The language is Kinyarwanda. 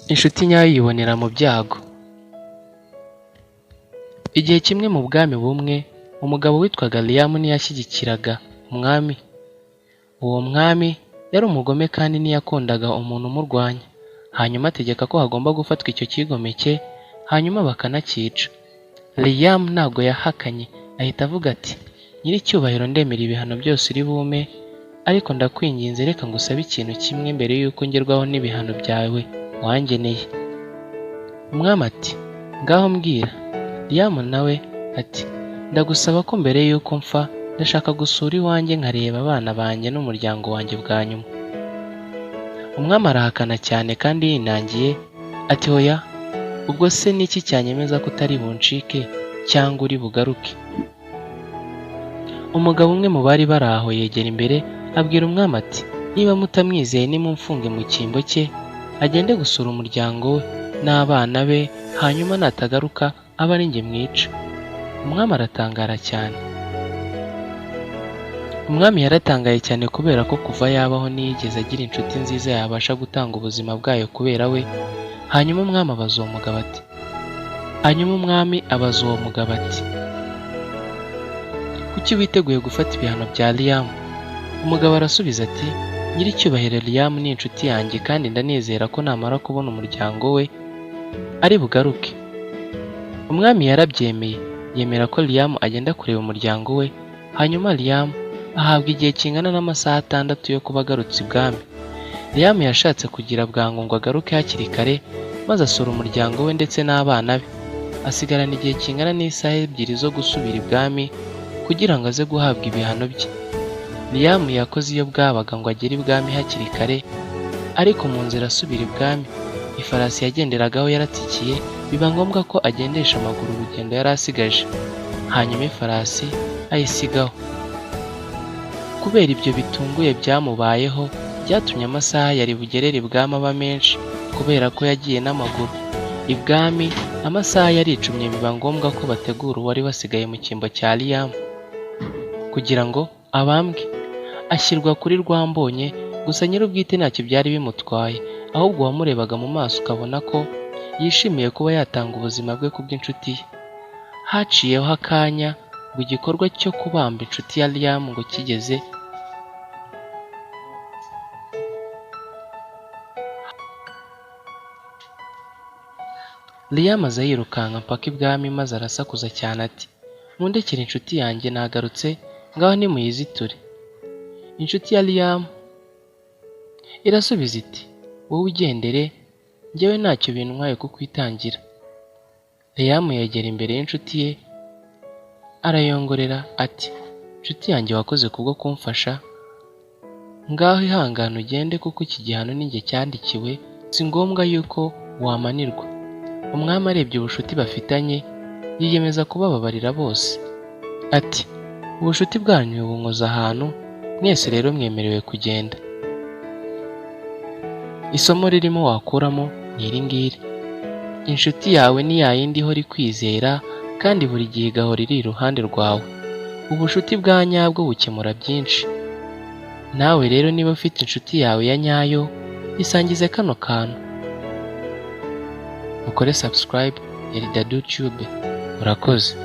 Inshuti nyayo uyibonera mu byago. Igihe kimwe mu bwami bumwe, umugabo witwaga Liam ntiyashyigikiraga umwami. Uwo mwami yari umugome kandi ntiyakundaga umuntu umurwanya. Hanyuma ategeka ko hagomba gufatwa icyo kigomeke, hanyuma bakanakica. Liam ntabwo yahakanye, ahita avuga ati, nyiricyubahiro, ndemera ibihano byose uri bume, ariko ndakwinginze reka ngusabe ikintu kimwe mbere y'uko ngerwaho n'ibihano byawe wangeneye. Umwami ati, ngaho mbwira. Liam nawe ati, ndagusaba ko mbere y'uko mpfa ndashaka gusura iwanjye nkareba abana banjye n'umuryango wanjye bwa nyuma. Umwami arahakana cyane kandi yinangiye ati, oya, ubwo se niki cyanyemeza ko utari buncike cyangwa uri bugaruke? Umugabo umwe mu bari bari aho yegera imbere abwira umwami ati, niba mutamwizeye nimumfunge mu cyimbo cye, agende gusura umuryango we n'abana be, hanyuma natagaruka aba ari njye mwica. Umwami aratangara cyane. Umwami yaratangaye cyane kubera ko kuva yabaho ntiyigeze agira inshuti nziza yabasha gutanga ubuzima bwayo kubera we. Hanyuma umwami abaza uwo mugabo ati, kuki witeguye gufata ibihano bya Liam? Umugabo arasubiza ati, nyiricyubahiro, Liam ni inshuti yanjye kandi ndanizera ko namara kubona umuryango we ari bugaruke. Umwami yarabyemeye, yemera ko Liam agenda kureba umuryango we. Hanyuma Liam ahabwa igihe kingana n'amasaha 6 yo kuba agarutse ibwami. Liam yashatse kugira bwangu ngo agaruke hakiri kare, maze asura umuryango we ndetse n'abana be. Asigarana igihe kingana n'isaha 2 zo gusubira ibwami kugira ngo aze guhabwa ibihano bye. Liam yakoze iyo bwabaga ngo agere ibwami hakiri kare, ariko mu nzira asubira ibwami ifarasi yagenderagaho yaratsikiye, biba ngombwa ko agendesha amaguru urugendo yari asigaje. Hanyuma ifarasi ayisigaho. Kubera ibyo bitunguye byamubayeho, byatumye amasaha yari bugerere ibwami aba menshi kubera ko yagiye n'amaguru. Ibwami amasaha yaricumye, biba ngombwa ko bategura uwari wasigaye mu cyimbo cya Liam kugira ngo abambwe. Ashyirwa kuri rwambonye, gusa nyir'ubwite ntacyo byari bimutwaye, ahubwo wamurebaga mu maso ukabona ko yishimiye kuba yatanga ubuzima bwe kubw'inshuti ye. Haciyeho akanya ngo igikorwa cyo kubamba inshuti ya Liam ngo kigeze. Liam aza yirukanka mpaka ibwami maze arasakuza cyane ati, mundekere inshuti yanjye nagarutse, ngaho nimuyiziture. Inshuti ya Liam irasubiza iti, wowe ugendere, njyewe ntacyo bintwaye kukwitangira. Liam yegera imbere y'inshuti ye arayongorera ati, inshuti yanjye, wakoze kubwo kumfasha, ngaho ihangane ugende kuko iki gihano ni njye cyandikiwe, si ngombwa yuko wamanirwa. Umwami arebye ubushuti bafitanye yiyemeza kubababarira bose ati, ubushuti bwanyu bunkoza ahantu, mwese rero mwemerewe kugenda. Isomo ririmo wakuramo ni iri ngiri: inshuti yawe ni yayindi ihora ikwizera kandi buri gihe igahora iri iruhande rwawe. Ubushuti bwa nyabwo bukemura byinshi. Nawe rero niba ufite inshuti yawe ya nyayo, isangize kano kantu. Mukore subscribe. Yari Dadutube. Murakoze.